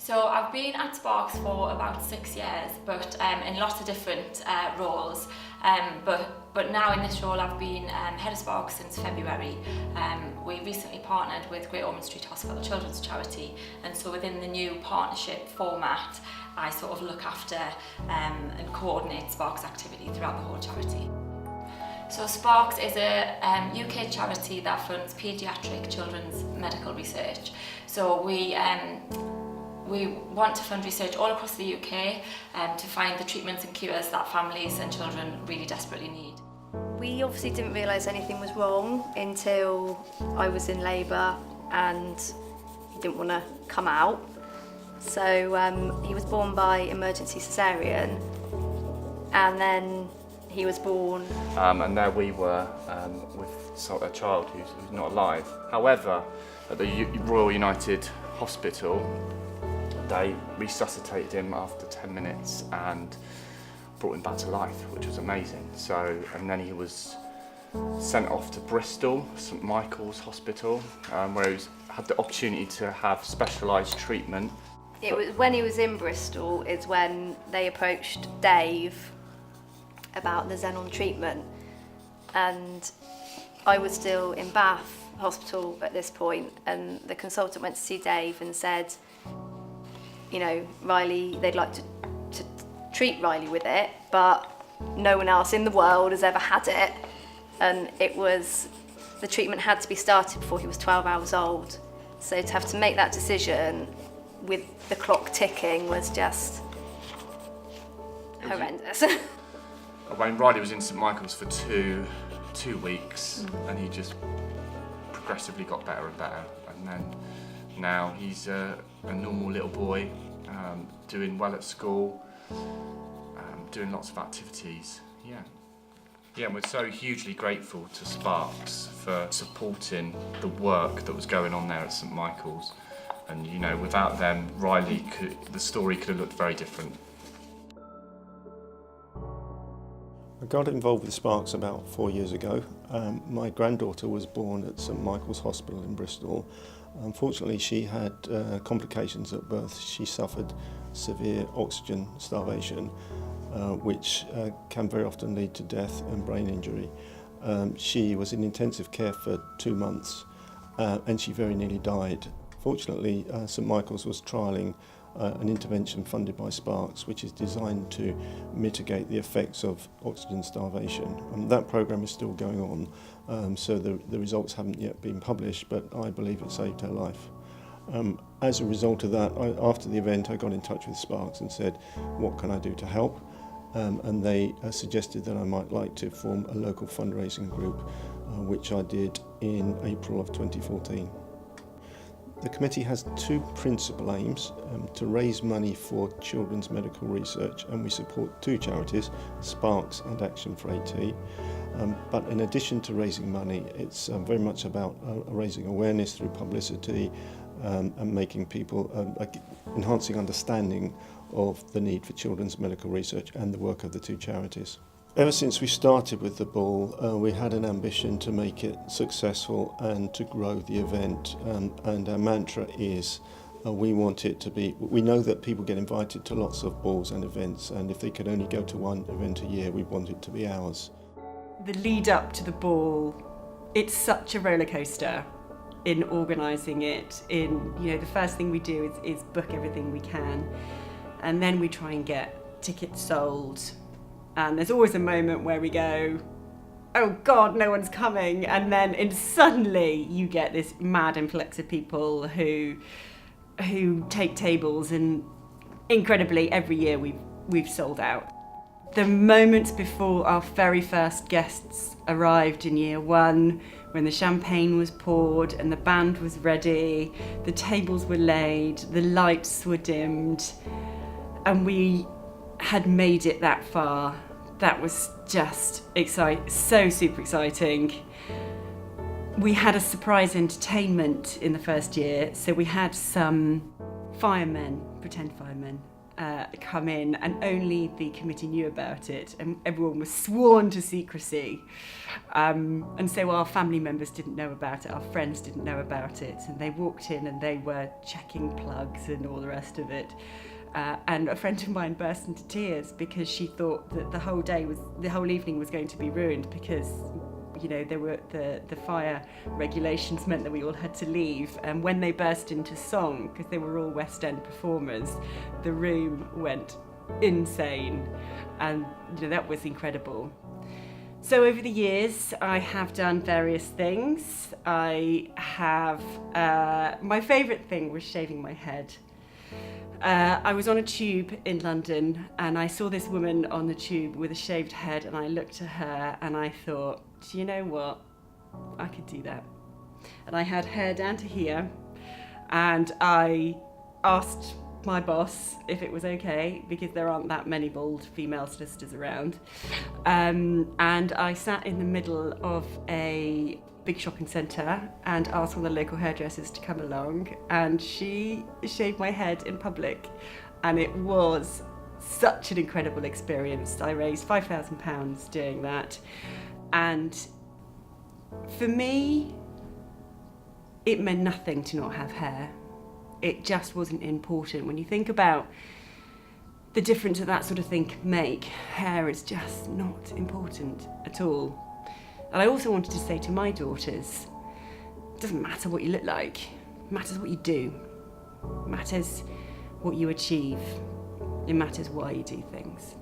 So I've been at Sparks for about 6 years, but in lots of different roles. But now in this role I've been head of Sparks since February. We recently partnered with Great Ormond Street Hospital Children's Charity, and so within the new partnership format I sort of look after and coordinate Sparks activity throughout the whole charity. So SPARKS is a UK charity that funds paediatric children's medical research. So we want to fund research all across the UK to find the treatments and cures that families and children really desperately need. We obviously didn't realise anything was wrong until I was in labour and he didn't want to come out. So he was born by emergency caesarean, and then he was born. And there we were with a child who's not alive. However, at the Royal United Hospital, they resuscitated him after 10 minutes and brought him back to life, which was amazing. So, and then he was sent off to Bristol, St Michael's Hospital, where he had the opportunity to have specialised treatment. It was when he was in Bristol is when they approached Dave about the Xenon treatment, and I was still in Bath Hospital at this point, and the consultant went to see Dave and said, you know, Riley, they'd like to treat Riley with it, but no one else in the world has ever had it, and the treatment had to be started before he was 12 hours old. So to have to make that decision with the clock ticking was just horrendous. When Riley was in St Michael's for two weeks, and he just progressively got better and better, and then now he's a normal little boy, doing well at school, doing lots of activities. Yeah, and we're so hugely grateful to Sparks for supporting the work that was going on there at St Michael's, and you know, without them, the story could have looked very different. I got involved with Sparks about 4 years ago. My granddaughter was born at St Michael's Hospital in Bristol. Unfortunately, she had complications at birth. She suffered severe oxygen starvation, which can very often lead to death and brain injury. She was in intensive care for 2 months, and she very nearly died. Fortunately, St Michael's was trialling an intervention funded by Sparks, which is designed to mitigate the effects of oxygen starvation. That programme is still going on, so the results haven't yet been published, but I believe it saved her life. As a result of that, after the event, I got in touch with Sparks and said, what can I do to help? And they suggested that I might like to form a local fundraising group, which I did in April of 2014. The committee has 2 principal aims: to raise money for children's medical research, and we support 2 charities, Sparks and Action for AT. But in addition to raising money, it's very much about raising awareness through publicity and making people, enhancing understanding of the need for children's medical research and the work of the 2 charities. Ever since we started with the ball, we had an ambition to make it successful and to grow the event, and our mantra is we want it to be, we know that people get invited to lots of balls and events, and if they could only go to 1 event a year, we want it to be ours. The lead up to the ball, it's such a roller coaster in organising it. The first thing we do is book everything we can, and then we try and get tickets sold. And there's always a moment where we go, oh God, no one's coming. And then suddenly you get this mad influx of people who take tables, and incredibly every year we've sold out. The moments before our very first guests arrived in year 1, when the champagne was poured and the band was ready, the tables were laid, the lights were dimmed, and we had made it that far. That was just so super exciting. We had a surprise entertainment in the first year, so we had some firemen, pretend firemen, come in, and only the committee knew about it, and everyone was sworn to secrecy. And so our family members didn't know about it, our friends didn't know about it, and they walked in and they were checking plugs and all the rest of it. And a friend of mine burst into tears because she thought that the whole evening was going to be ruined, because there were the fire regulations meant that we all had to leave, and when they burst into song, because they were all West End performers, the room went insane, and that was incredible. So over the years I have done various things. I have my favourite thing was shaving my head. I was on a tube in London and I saw this woman on the tube with a shaved head, and I looked at her and I thought, do you know what? I could do that. And I had hair down to here, and I asked my boss if it was okay, because there aren't that many bald female solicitors around. And I sat in the middle of a big shopping centre and asked one of the local hairdressers to come along, and she shaved my head in public, and it was such an incredible experience. I raised £5,000 doing that, and for me it meant nothing to not have hair. It just wasn't important. When you think about the difference that sort of thing can make, hair is just not important at all. And I also wanted to say to my daughters, it doesn't matter what you look like, it matters what you do. It matters what you achieve. It matters why you do things.